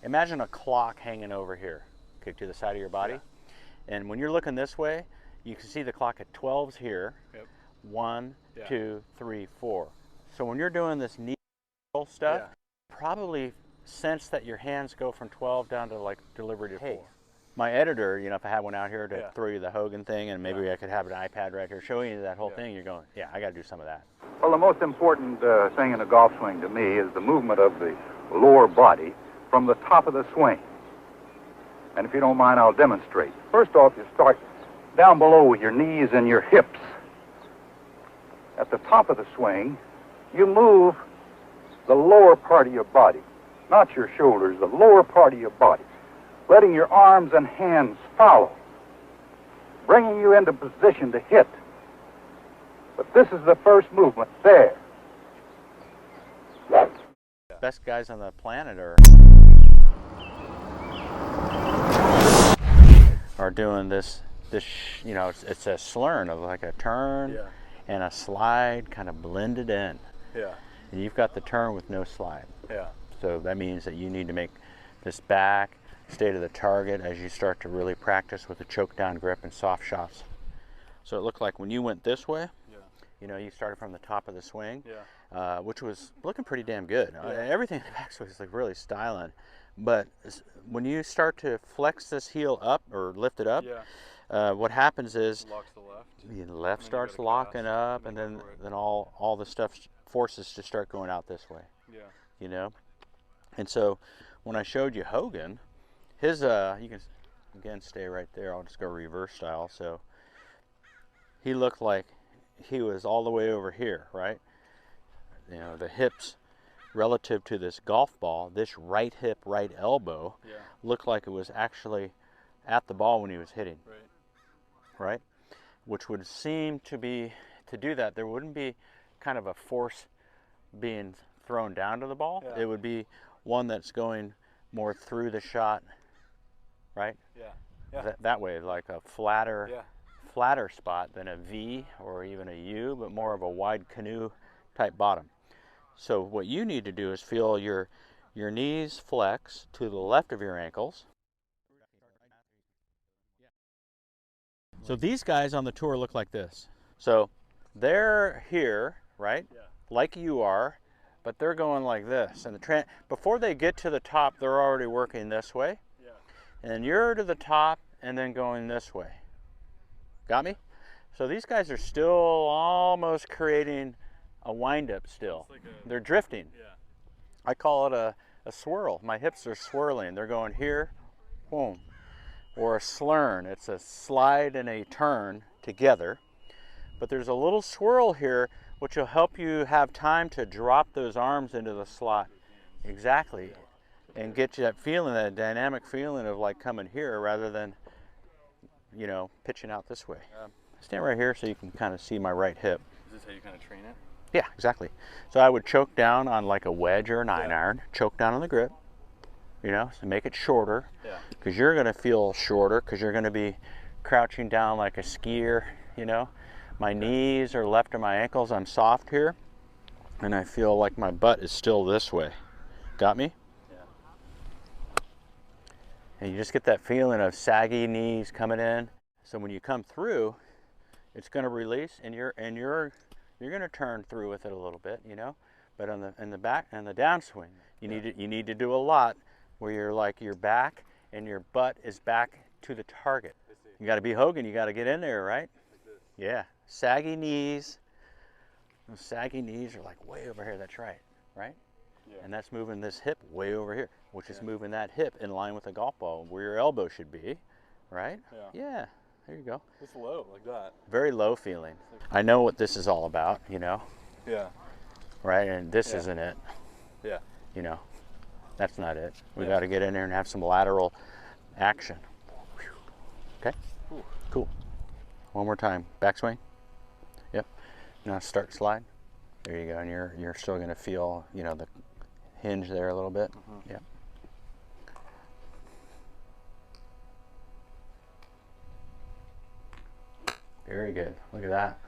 imagine a clock hanging over here, okay, to the side of your body. Yeah. And when you're looking this way, you can see the clock at 12's here. Yep. 1, 2, 3, 4. So when you're doing this knee stuff, probably sense that your hands go from 12 down to like delivery to 4. My editor, you know, if I had one out here to throw you the Hogan thing, and maybe I could have an iPad right here showing you that whole thing, you're going, yeah, I got to do some of that. Well, the most important thing in a golf swing to me is the movement of the lower body from the top of the swing. And if you don't mind, I'll demonstrate. First off, you start down below with your knees and your hips. At the top of the swing, you move the lower part of your body, not your shoulders, the lower part of your body, letting your arms and hands follow, bringing you into position to hit. But this is the first movement there. Best guys on the planet are doing this, you know, it's a slurn of like a turn and a slide kind of blended in. Yeah. And you've got the turn with no slide. Yeah. So that means that you need to make this back stay to the target as you start to really practice with the choke down grip and soft shots. So it looked like when you went this way, you know, you started from the top of the swing, which was looking pretty damn good. Everything in the backswing is like really styling. But when you start to flex this heel up or lift it up, what happens is the left starts locking up, and then all the stuff forces to start going out this way. Yeah. You know? And so when I showed you Hogan, his you can again stay right there. I'll just go reverse style. So he looked like he was all the way over here, right? You know, the hips relative to this golf ball, this right hip, right elbow looked like it was actually at the ball when he was hitting. Right? Which would seem to be, to do that, there wouldn't be kind of a force being thrown down to the ball. It would be one that's going more through the shot, right? That way, like a flatter spot than a V or even a U, but more of a wide canoe type bottom. So what you need to do is feel your knees flex to the left of your ankles. So these guys on the tour look like this. So they're here, right? Like you are, but they're going like this. And before they get to the top, they're already working this way. And you're to the top and then going this way. Got me? So these guys are still almost creating a wind-up still. They're drifting. I call it a swirl. My hips are swirling. They're going here, boom. Or a slurn. It's a slide and a turn together. But there's a little swirl here which will help you have time to drop those arms into the slot. Exactly. And get you that feeling, that dynamic feeling of like coming here rather than, you know, pitching out this way. Stand right here so you can kind of see my right hip. Is this how you kind of train it? Yeah, exactly. So I would choke down on like a wedge or a 9-iron, choke down on the grip, you know, so make it shorter, because you're going to feel shorter because you're going to be crouching down like a skier, you know. My knees are left of my ankles. I'm soft here, and I feel like my butt is still this way. Got me? And you just get that feeling of saggy knees coming in. So when you come through, it's going to release, and you're going to turn through with it a little bit, you know. But in the back and the downswing, you need to do a lot where you're like your back and your butt is back to the target. You got to be Hogan. You got to get in there, right? Like this. Yeah. Saggy knees. Those saggy knees are like way over here. That's right. Right? Yeah. And that's moving this hip way over here, which is moving that hip in line with the golf ball where your elbow should be, right? Yeah. There you go. It's low, like that. Very low feeling. I know what this is all about, you know? Yeah. Right? And this isn't it. Yeah. You know? That's not it. We got to get in there and have some lateral action. Okay? Ooh. Cool. One more time. Backswing. Yep. Now start slide. There you go. And you're still going to feel, you know, the hinge there a little bit. Yep. Very good. Look at that.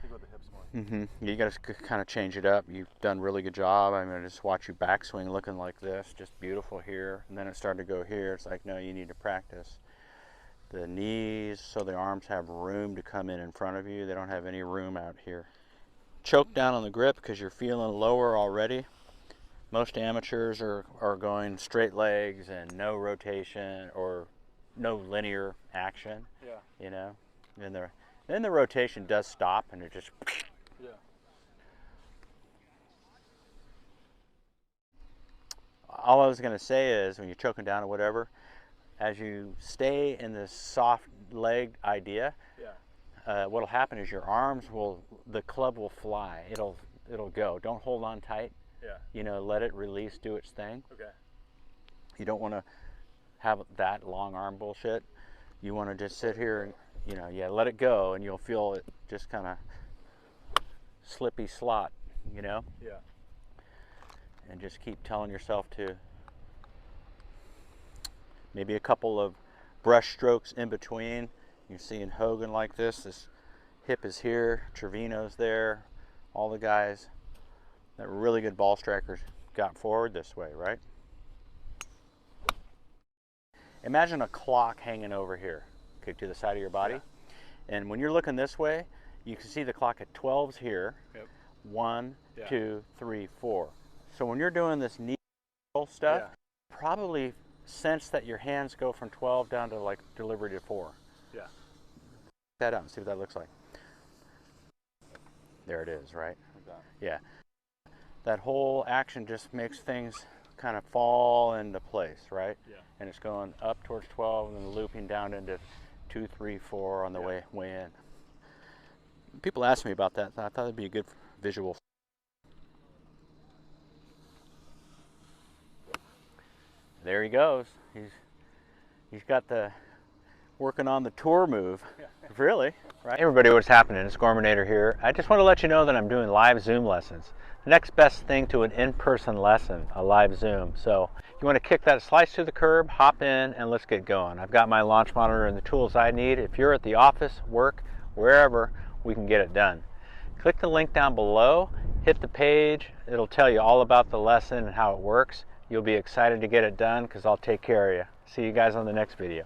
Think about the hips more. You got to kind of change it up. You've done a really good job. I'm going to just watch you backswing looking like this, just beautiful here. And then it started to go here. It's like, no, you need to practice the knees so the arms have room to come in front of you. They don't have any room out here. Choke down on the grip because you're feeling lower already. Most amateurs are going straight legs and no rotation or no linear action. Yeah. You know, and then the rotation does stop and it just. Yeah. All I was going to say is when you're choking down or whatever, as you stay in this soft leg idea, what'll happen is your arms the club will fly. It'll go. Don't hold on tight. Yeah. You know, let it release, do its thing. Okay. You don't want to have that long arm bullshit. You want to just sit here and, you know, let it go, and you'll feel it just kind of slippy slot, you know? Yeah. And just keep telling yourself to maybe a couple of brush strokes in between. You're seeing Hogan like this hip is here, Trevino's there, all the guys that were really good ball strikers got forward this way, right? Imagine a clock hanging over here, okay, to the side of your body. Yeah. And when you're looking this way, you can see the clock at 12's here. Yep. 1, 2, 3, 4. So when you're doing this knee stuff, probably sense that your hands go from 12 down to like delivery to 4. Yeah. Check that out and see what that looks like. There it is, right? Exactly. Yeah. That whole action just makes things kind of fall into place, right? Yeah. And it's going up towards 12 and then looping down into 2, 3, 4 on the way in. People ask me about that, so I thought it'd be a good visual. There he goes. He's got the working on the tour move. Really, right? Hey everybody, what's happening? It's Gormanator here. I just want to let you know that I'm doing live Zoom lessons. The next best thing to an in-person lesson, a live Zoom. So if you want to kick that slice to the curb, hop in and let's get going. I've got my launch monitor and the tools I need. If you're at the office, work, wherever, we can get it done. Click the link down below, hit the page. It'll tell you all about the lesson and how it works. You'll be excited to get it done because I'll take care of you. See you guys on the next video.